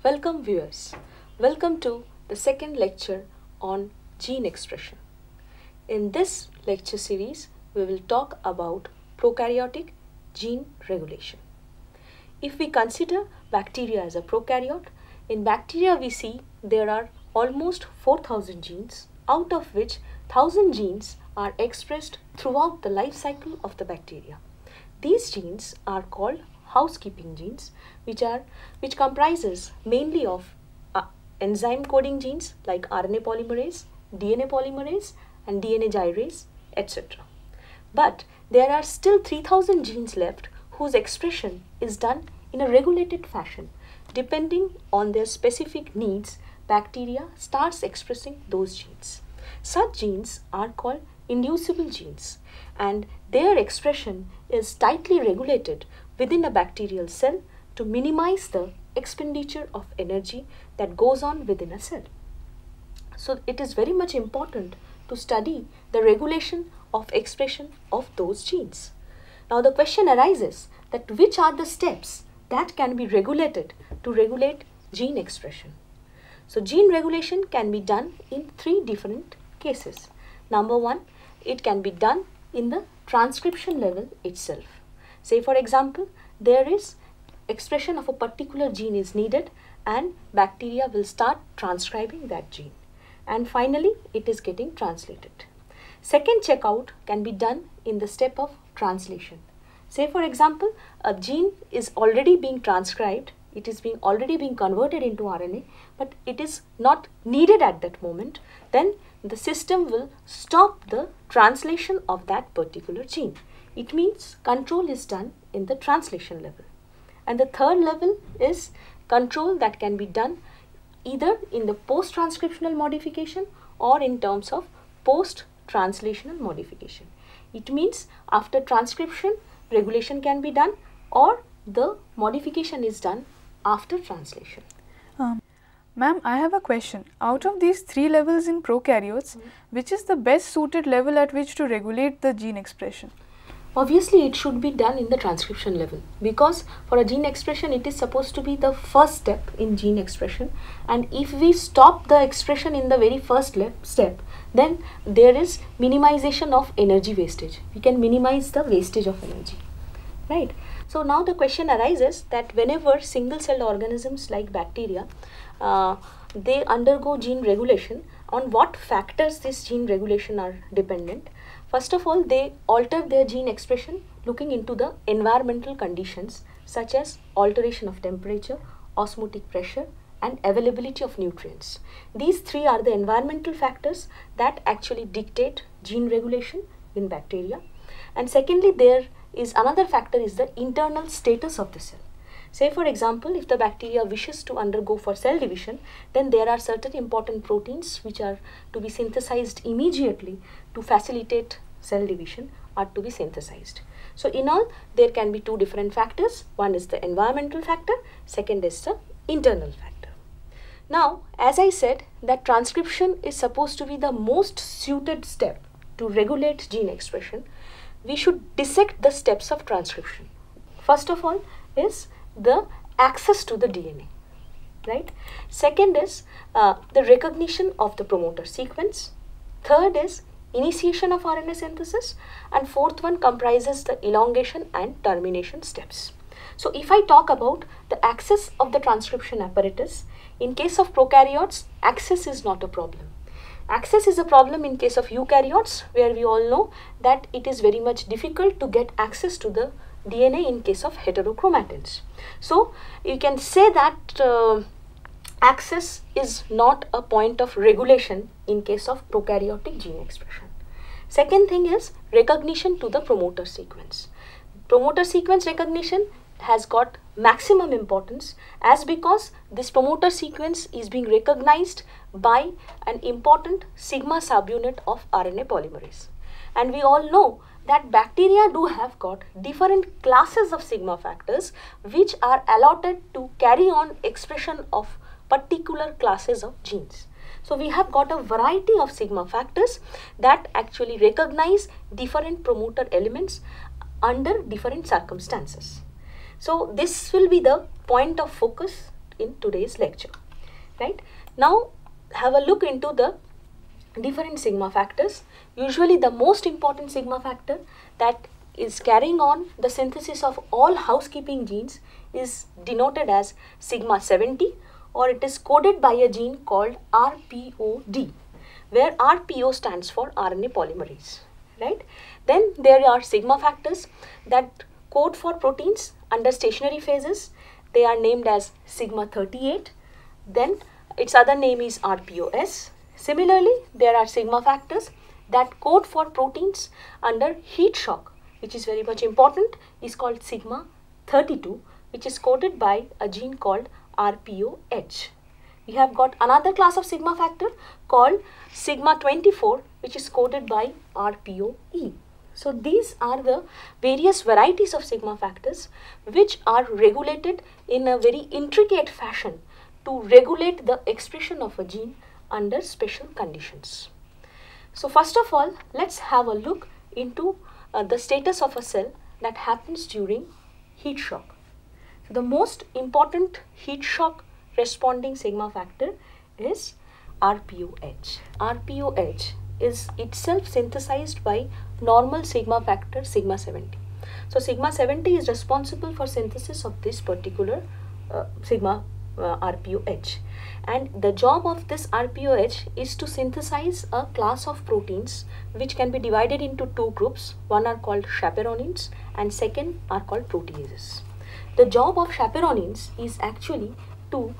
Welcome viewers. Welcome to the second lecture on gene expression. In this lecture series, we will talk about prokaryotic gene regulation. If we consider bacteria as a prokaryote, in bacteria we see there are almost 4,000 genes, out of which 1,000 genes are expressed throughout the life cycle of the bacteria. These genes are called housekeeping genes, which comprises mainly of enzyme coding genes like RNA polymerase, and DNA gyrase, etc. But there are still 3,000 genes left whose expression is done in a regulated fashion. Depending on their specific needs, bacteria starts expressing those genes. Such genes are called inducible genes, and their expression is tightly regulated within a bacterial cell to minimize the expenditure of energy that goes on within a cell. So it is very much important to study the regulation of expression of those genes. Now the question arises that which are the steps that can be regulated to regulate gene expression. So gene regulation can be done in three different cases. Number one, it can be done in the transcription level itself. Say for example, there is expression of a particular gene is needed and bacteria will start transcribing that gene. And finally, it is getting translated. Second checkout can be done in the step of translation. Say for example, a gene is already being transcribed, it is already being converted into RNA, but it is not needed at that moment, then the system will stop the translation of that particular gene. It means control is done in the translation level. And the third level is control that can be done either in the post-transcriptional modification or in terms of post-translational modification. It means after transcription, regulation can be done or the modification is done after translation. Ma'am, I have a question. Out of these three levels in prokaryotes, which is the best suited level at which to regulate the gene expression? Obviously, it should be done in the transcription level because for a gene expression, it is supposed to be the first step in gene expression. And if we stop the expression in the very first step, then there is minimization of energy wastage. We can minimize the wastage of energy, right? So now the question arises that whenever single-celled organisms like bacteria, they undergo gene regulation, on what factors this gene regulation are dependent. First of all, they alter their gene expression looking into the environmental conditions such as alteration of temperature, osmotic pressure, and availability of nutrients. These three are the environmental factors that actually dictate gene regulation in bacteria. And secondly, there is another factor is the internal status of the cell. Say for example, if the bacteria wishes to undergo for cell division, then there are certain important proteins which are to be synthesized immediately to facilitate cell division are to be synthesized. So in all, there can be two different factors. One is the environmental factor, second is the internal factor. Now, as I said that transcription is supposed to be the most suited step to regulate gene expression, we should dissect the steps of transcription. First of all is the access to the DNA, right? Second is the recognition of the promoter sequence. Third is initiation of RNA synthesis, and fourth one comprises the elongation and termination steps. So if I talk about the access of the transcription apparatus, in case of prokaryotes, access is not a problem. Access is a problem in case of eukaryotes, where we all know that it is very much difficult to get access to the DNA in case of heterochromatins. So you can say that access is not a point of regulation in case of prokaryotic gene expression. Second thing is recognition to the promoter sequence. Promoter sequence recognition has got maximum importance as because this promoter sequence is being recognized by an important sigma subunit of RNA polymerase. And we all know that bacteria do have got different classes of sigma factors which are allotted to carry on expression of particular classes of genes. So we have got a variety of sigma factors that actually recognize different promoter elements under different circumstances. So this will be the point of focus in today's lecture. Right? Now have a look into the different sigma factors. Usually the most important sigma factor that is carrying on the synthesis of all housekeeping genes is denoted as sigma 70, or it is coded by a gene called RPOD, where RPO stands for RNA polymerase, right? Then there are sigma factors that code for proteins under stationary phases. They are named as sigma 38. Then its other name is RPOS. Similarly, there are sigma factors that code for proteins under heat shock, which is very much important, is called sigma 32, which is coded by a gene called RPOH. We have got another class of sigma factor called sigma 24, which is coded by RPOE. So these are the various varieties of sigma factors which are regulated in a very intricate fashion to regulate the expression of a gene under special conditions. So first of all, let's have a look into the status of a cell that happens during heat shock. So the most important heat shock responding sigma factor is RPOH. RPOH is itself synthesized by normal sigma factor sigma 70. So sigma 70 is responsible for synthesis of this particular sigma RPOH, and the job of this RPOH is to synthesize a class of proteins which can be divided into two groups. One are called chaperonins and second are called proteases. The job of chaperonins is actually to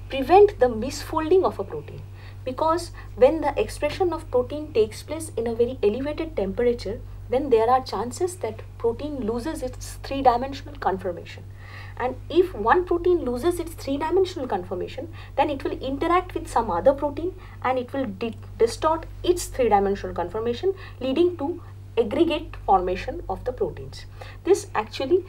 prevent the misfolding of a protein, because when the expression of protein takes place in a very elevated temperature, then there are chances that protein loses its three-dimensional conformation. And if one protein loses its three-dimensional conformation, then it will interact with some other protein and it will distort its three-dimensional conformation, leading to aggregate formation of the proteins. This actually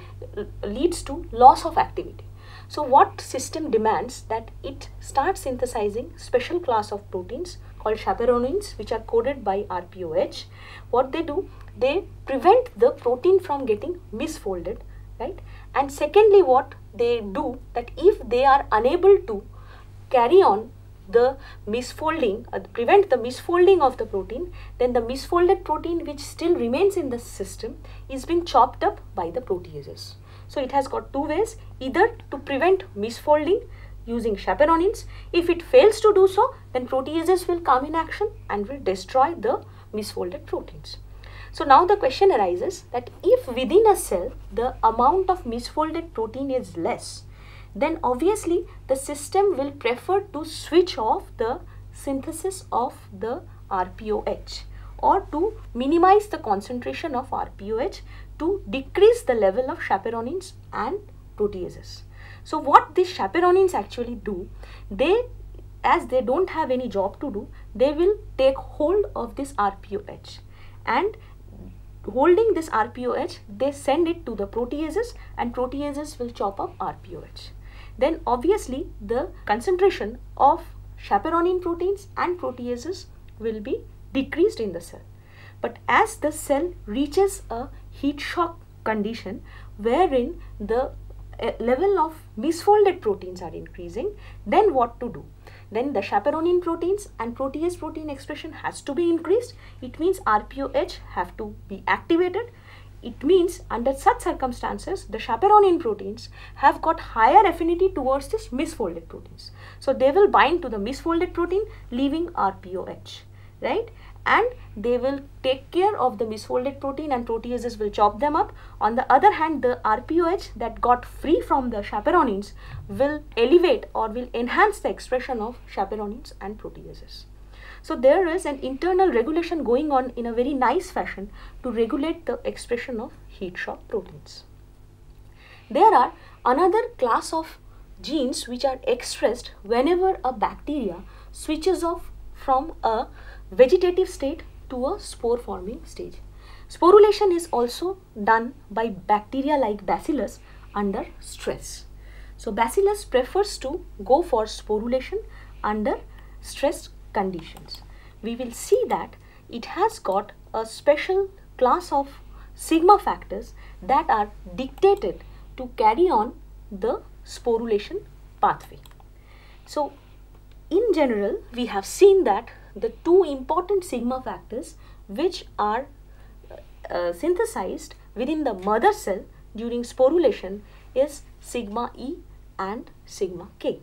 leads to loss of activity. So what system demands that it starts synthesizing special class of proteins called chaperonins, which are coded by RPOH. What they do, they prevent the protein from getting misfolded, right? And secondly, what they do, that if they are unable to carry on the misfolding, prevent the misfolding of the protein, then the misfolded protein which still remains in the system is being chopped up by the proteases. So it has got two ways, either to prevent misfolding using chaperonins. If it fails to do so, then proteases will come in action and will destroy the misfolded proteins. So now the question arises that if within a cell the amount of misfolded protein is less, then obviously the system will prefer to switch off the synthesis of the RPOH, or to minimize the concentration of RPOH to decrease the level of chaperonins and proteases. So what these chaperonins actually do, as they don't have any job to do, they will take hold of this RPOH, and holding this RPOH, they send it to the proteases, and proteases will chop up RPOH. Then obviously the concentration of chaperonin proteins and proteases will be decreased in the cell. But as the cell reaches a heat shock condition wherein the level of misfolded proteins are increasing, then what to do? Then the chaperonin proteins and protease protein expression has to be increased. It means RPOH have to be activated. It means under such circumstances, the chaperonin proteins have got higher affinity towards this misfolded proteins. So they will bind to the misfolded protein, leaving RPOH, right? And they will take care of the misfolded protein and proteases will chop them up. On the other hand, the RPOH that got free from the chaperonins will elevate or will enhance the expression of chaperonins and proteases. So there is an internal regulation going on in a very nice fashion to regulate the expression of heat shock proteins. There are another class of genes which are expressed whenever a bacteria switches off from a vegetative state to a spore forming stage. Sporulation is also done by bacteria like Bacillus under stress. So Bacillus prefers to go for sporulation under stress conditions. We will see that it has got a special class of sigma factors that are dictated to carry on the sporulation pathway. So in general, we have seen that the two important sigma factors which are synthesized within the mother cell during sporulation is sigma E and sigma K.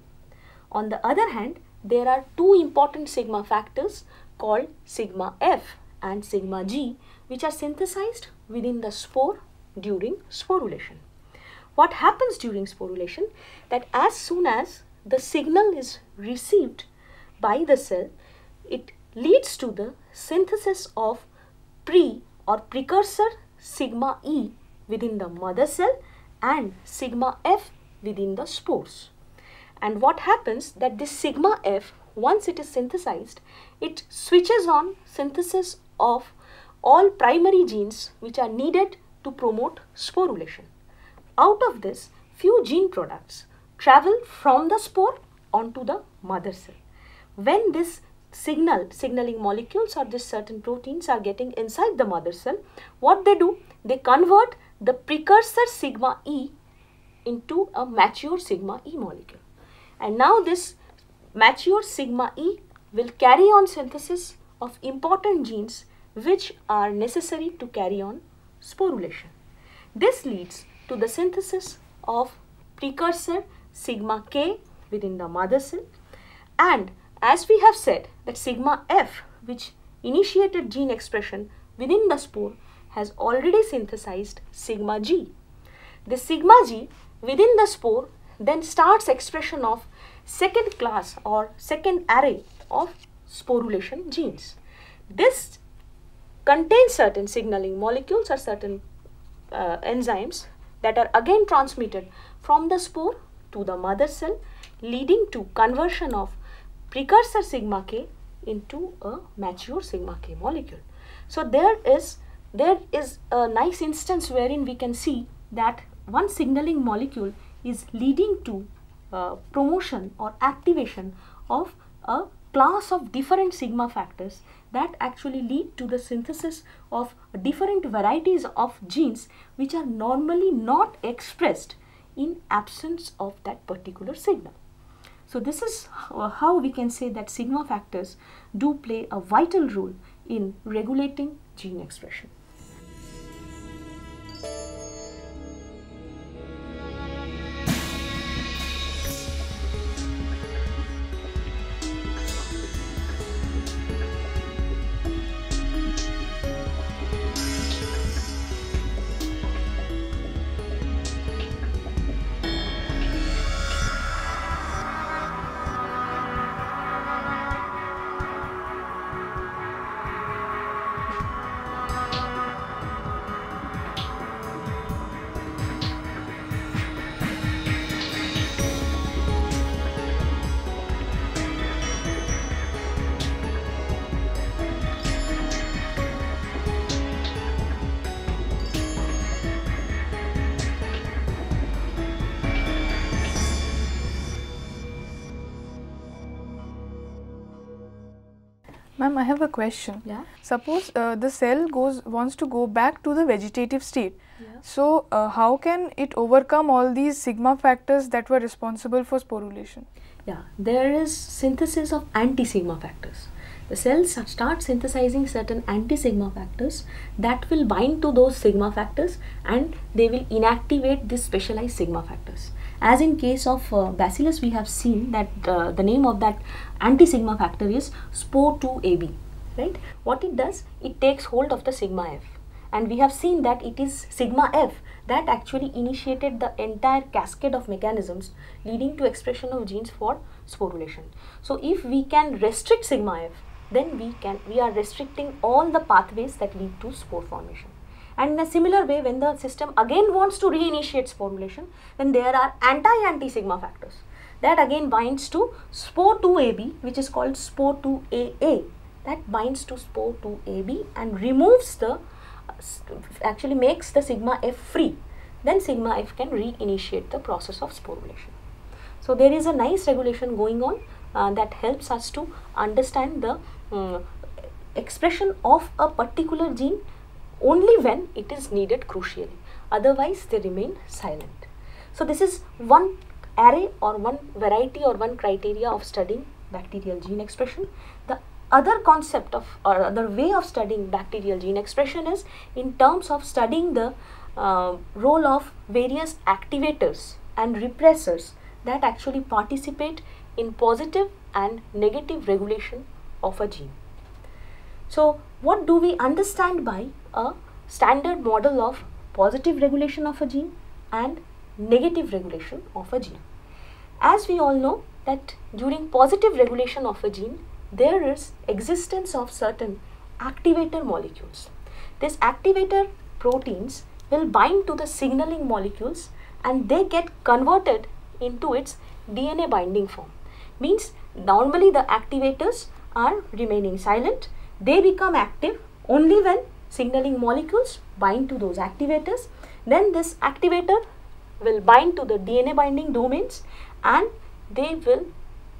On the other hand, there are two important sigma factors called sigma F and sigma G, which are synthesized within the spore during sporulation. What happens during sporulation? That as soon as the signal is received by the cell, it leads to the synthesis of or precursor sigma E within the mother cell and sigma F within the spores. And what happens that this sigma F, once it is synthesized, it switches on synthesis of all primary genes which are needed to promote sporulation. Out of this, few gene products travel from the spore onto the mother cell. When this signaling molecules or this certain proteins are getting inside the mother cell, what they do, they convert the precursor sigma E into a mature sigma E molecule. And now this mature sigma E will carry on synthesis of important genes which are necessary to carry on sporulation. This leads to the synthesis of precursor sigma K within the mother cell, and as we have said that sigma F, which initiated gene expression within the spore, has already synthesized sigma G. The sigma G within the spore then starts expression of second class or second array of sporulation genes. This contains certain signaling molecules or certain enzymes that are again transmitted from the spore to the mother cell, leading to conversion of precursor sigma K into a mature sigma K molecule. So there is a nice instance wherein we can see that one signaling molecule is leading to promotion or activation of a class of different sigma factors that actually lead to the synthesis of different varieties of genes which are normally not expressed in absence of that particular signal. So this is how we can say that sigma factors do play a vital role in regulating gene expression. Ma'am, I have a question. Yeah. Suppose the cell wants to go back to the vegetative state. Yeah. So, how can it overcome all these sigma factors that were responsible for sporulation? Yeah, there is synthesis of anti-sigma factors. The cells start synthesizing certain anti-sigma factors that will bind to those sigma factors and they will inactivate these specialized sigma factors. As in case of Bacillus, we have seen that the name of that anti-sigma factor is SPO2AB, right? What it does, it takes hold of the sigma F, and we have seen that it is sigma F that actually initiated the entire cascade of mechanisms leading to expression of genes for sporulation. So if we can restrict sigma F, then we are restricting all the pathways that lead to spore formation. And in a similar way, when the system again wants to reinitiate sporulation, then there are anti-sigma factors that again binds to SPO2AB, which is called SPO2AA, that binds to SPO2AB and removes the actually makes the sigma F free. Then sigma F can reinitiate the process of sporulation. So there is a nice regulation going on that helps us to understand the expression of a particular gene only when it is needed crucially, otherwise they remain silent. So this is one array or one variety or one criteria of studying bacterial gene expression. The other concept of or other way of studying bacterial gene expression is in terms of studying the role of various activators and repressors that actually participate in positive and negative regulation of a gene. So, what do we understand by a standard model of positive regulation of a gene and negative regulation of a gene? As we all know that during positive regulation of a gene, there is existence of certain activator molecules. These activator proteins will bind to the signaling molecules and they get converted into its DNA binding form. Means normally the activators are remaining silent. They become active only when signaling molecules bind to those activators. Then this activator will bind to the DNA binding domains and they will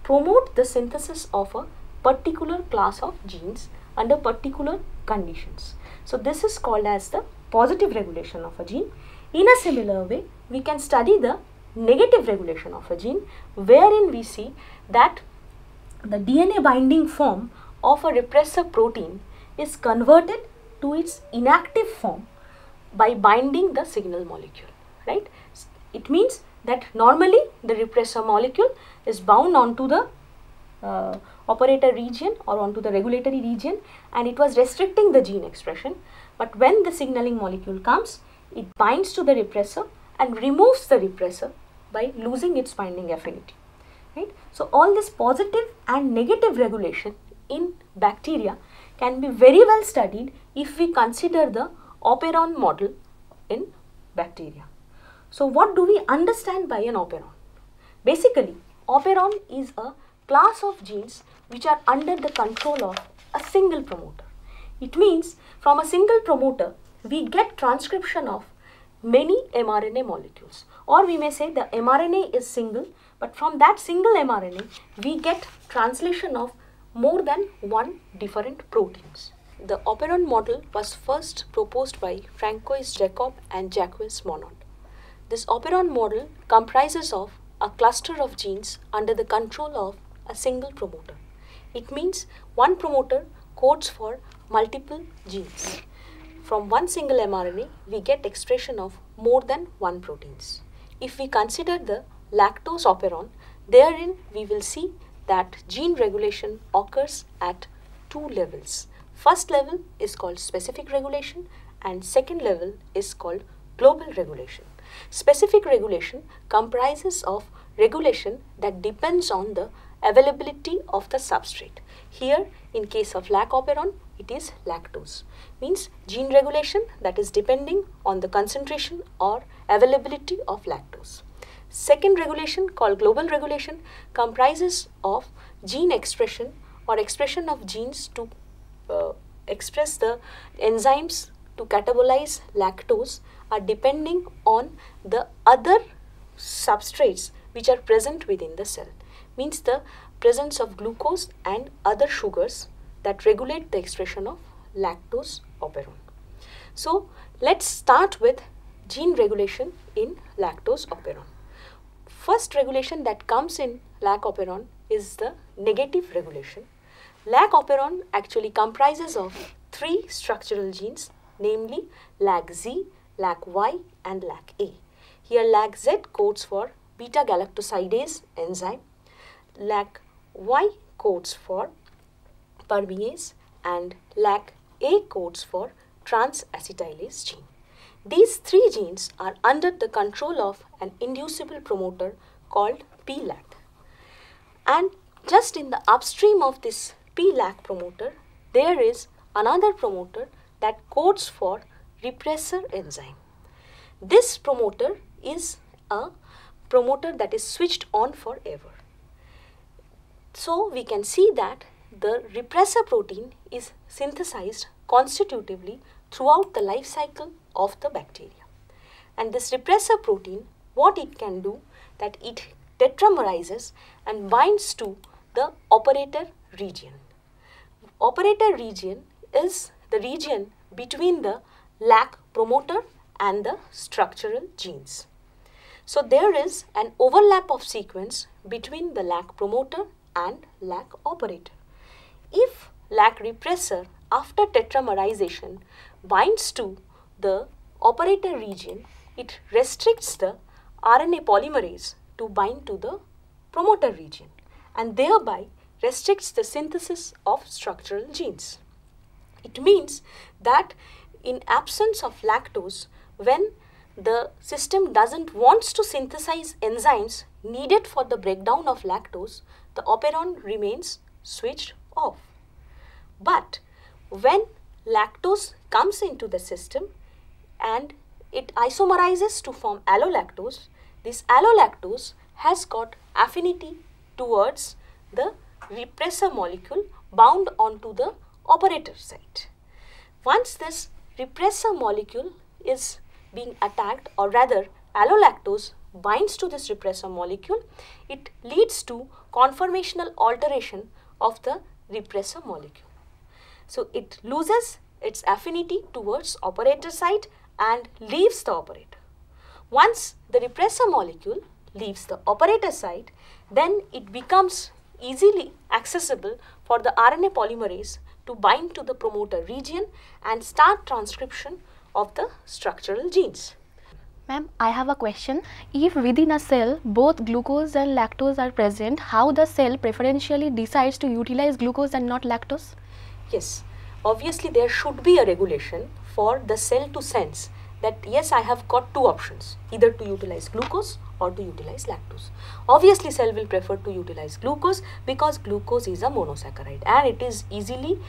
promote the synthesis of a particular class of genes under particular conditions. So this is called as the positive regulation of a gene. In a similar way, we can study the negative regulation of a gene, wherein we see that the DNA binding form of a repressor protein is converted to its inactive form by binding the signal molecule, right? It means that normally the repressor molecule is bound onto the operator region or onto the regulatory region and it was restricting the gene expression, but when the signaling molecule comes, it binds to the repressor and removes the repressor by losing its binding affinity, right? So all this positive and negative regulation in bacteria can be very well studied if we consider the operon model in bacteria. So what do we understand by an operon? Basically, operon is a class of genes which are under the control of a single promoter. It means from a single promoter we get transcription of many mRNA molecules, or we may say the mRNA is single, but from that single mRNA we get translation of more than one different proteins. The operon model was first proposed by Francois Jacob and Jacques Monod. This operon model comprises of a cluster of genes under the control of a single promoter. It means one promoter codes for multiple genes. From one single mRNA, we get expression of more than one proteins. If we consider the lactose operon, therein we will see that gene regulation occurs at two levels. First level is called specific regulation and second level is called global regulation. Specific regulation comprises of regulation that depends on the availability of the substrate. Here, in case of lac operon, it is lactose. Means gene regulation that is depending on the concentration or availability of lactose. Second regulation, called global regulation, comprises of gene expression or expression of genes to express the enzymes to catabolize lactose are depending on the other substrates which are present within the cell. Means the presence of glucose and other sugars that regulate the expression of lactose operon. So let's start with gene regulation in lactose operon. First regulation that comes in lac operon is the negative regulation. Lac operon actually comprises of three structural genes, namely LAC-Z, LAC-Y and LAC-A. Here LAC-Z codes for beta galactosidase enzyme, LAC-Y codes for permease and LAC-A codes for trans-acetylase gene. These three genes are under the control of an inducible promoter called PLAC. And just in the upstream of this PLAC promoter, there is another promoter that codes for repressor enzyme. This promoter is a promoter that is switched on forever. So we can see that the repressor protein is synthesized constitutively throughout the life cycle of the bacteria. And this repressor protein, what it can do, that it tetramerizes and binds to the operator region. Operator region is the region between the lac promoter and the structural genes. So there is an overlap of sequence between the lac promoter and lac operator. If lac repressor after tetramerization binds to the operator region, it restricts the RNA polymerase to bind to the promoter region and thereby restricts the synthesis of structural genes. It means that in absence of lactose, when the system doesn't want to synthesize enzymes needed for the breakdown of lactose, the operon remains switched off. But when lactose comes into the system and it isomerizes to form allolactose, this allolactose has got affinity towards the repressor molecule bound onto the operator site. Once this repressor molecule is being attacked, or rather allolactose binds to this repressor molecule, it leads to conformational alteration of the repressor molecule. So it loses its affinity towards operator site and leaves the operator. Once the repressor molecule leaves the operator site, then it becomes easily accessible for the RNA polymerase to bind to the promoter region and start transcription of the structural genes. Ma'am, I have a question. If within a cell both glucose and lactose are present, how the cell preferentially decides to utilize glucose and not lactose? Yes, obviously there should be a regulation for the cell to sense that yes, I have got two options, either to utilize glucose or to utilize lactose. Obviously cell will prefer to utilize glucose because glucose is a monosaccharide and it is easily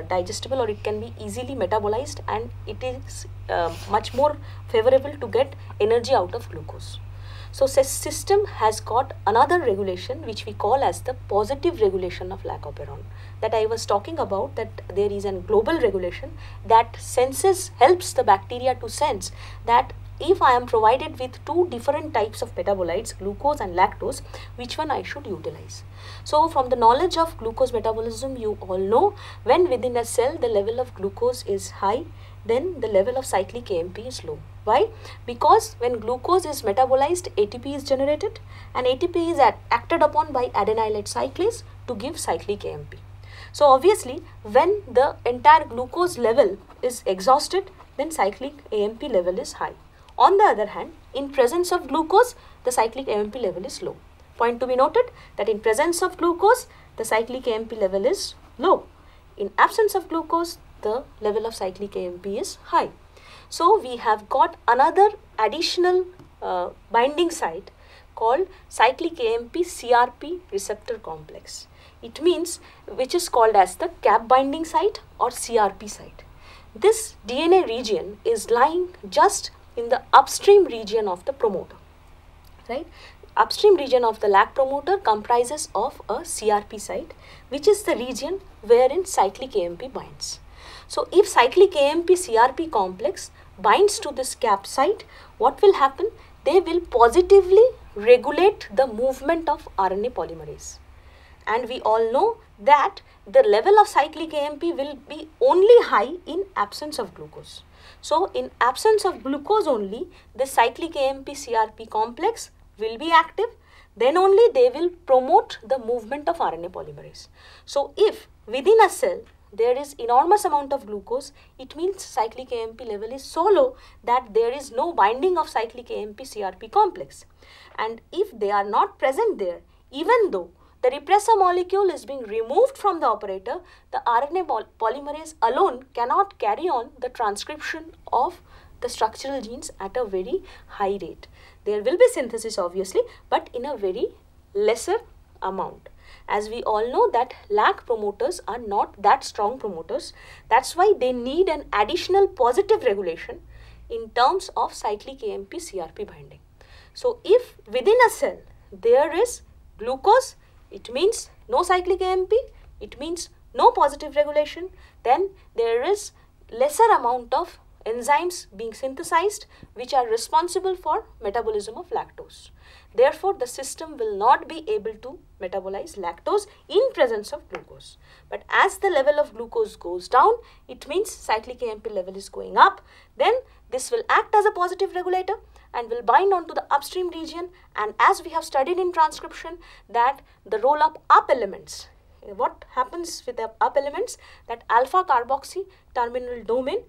digestible, or it can be easily metabolized, and it is much more favorable to get energy out of glucose. So system has got another regulation which we call as the positive regulation of lac operon, that I was talking about, that there is a global regulation that helps the bacteria to sense that if I am provided with two different types of metabolites, glucose and lactose, which one I should utilize. So from the knowledge of glucose metabolism, you all know when within a cell the level of glucose is high, then the level of cyclic AMP is low. Why? Because when glucose is metabolized, ATP is generated, and ATP is acted upon by adenylate cyclase to give cyclic AMP. So obviously when the entire glucose level is exhausted, then cyclic AMP level is high. On the other hand, in presence of glucose, the cyclic AMP level is low. Point to be noted that in presence of glucose, the cyclic AMP level is low. In absence of glucose, the level of cyclic AMP is high. So we have got another additional binding site called cyclic AMP CRP receptor complex. It means, which is called as the cap binding site or CRP site. This DNA region is lying just in the upstream region of the promoter, right? Upstream region of the lac promoter comprises of a CRP site, which is the region wherein cyclic AMP binds. So if cyclic AMP CRP complex binds to this cap site, what will happen? They will positively regulate the movement of RNA polymerase. And we all know that the level of cyclic AMP will be only high in absence of glucose. So in absence of glucose only, the cyclic AMP CRP complex will be active, then only they will promote the movement of RNA polymerase. So if within a cell there is enormous amount of glucose, it means cyclic AMP level is so low that there is no binding of cyclic AMP CRP complex. And if they are not present there, even though the repressor molecule is being removed from the operator, the RNA polymerase alone cannot carry on the transcription of the structural genes at a very high rate. There will be synthesis obviously, but in a very lesser amount. As we all know that lac promoters are not that strong promoters, that's why they need an additional positive regulation in terms of cyclic AMP CRP binding. So if within a cell there is glucose, it means no cyclic AMP, it means no positive regulation, then there is lesser amount of enzymes being synthesized which are responsible for metabolism of lactose. Therefore, the system will not be able to metabolize lactose in presence of glucose. But as the level of glucose goes down, it means cyclic AMP level is going up. Then this will act as a positive regulator and will bind onto the upstream region. And as we have studied in transcription, that the roll up elements, what happens with the up elements, that alpha carboxy terminal domain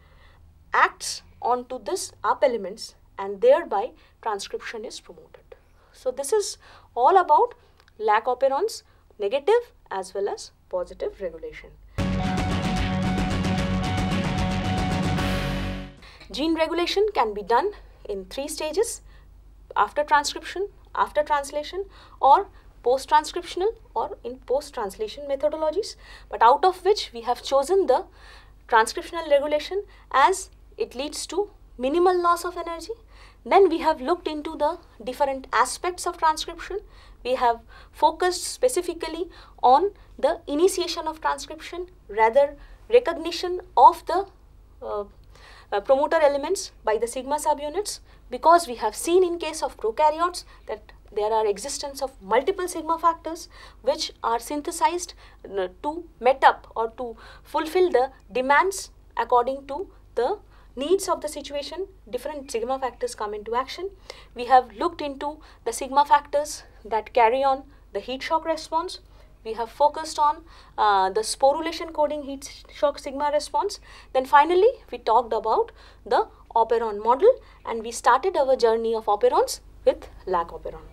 acts onto this up elements and thereby transcription is promoted. So this is all about lac operon's negative as well as positive regulation. Gene regulation can be done in 3 stages: after transcription, after translation, or post-transcriptional or in post-translation methodologies, but out of which we have chosen the transcriptional regulation as it leads to minimal loss of energy. Then we have looked into the different aspects of transcription. We have focused specifically on the initiation of transcription, rather recognition of the promoter elements by the sigma subunits, because we have seen in case of prokaryotes that there are existence of multiple sigma factors which are synthesized to met up or to fulfill the demands according to the needs of the situation. Different sigma factors come into action. We have looked into the sigma factors that carry on the heat shock response. We have focused on the sporulation coding heat shock sigma response. Then finally, we talked about the operon model and we started our journey of operons with lac operon.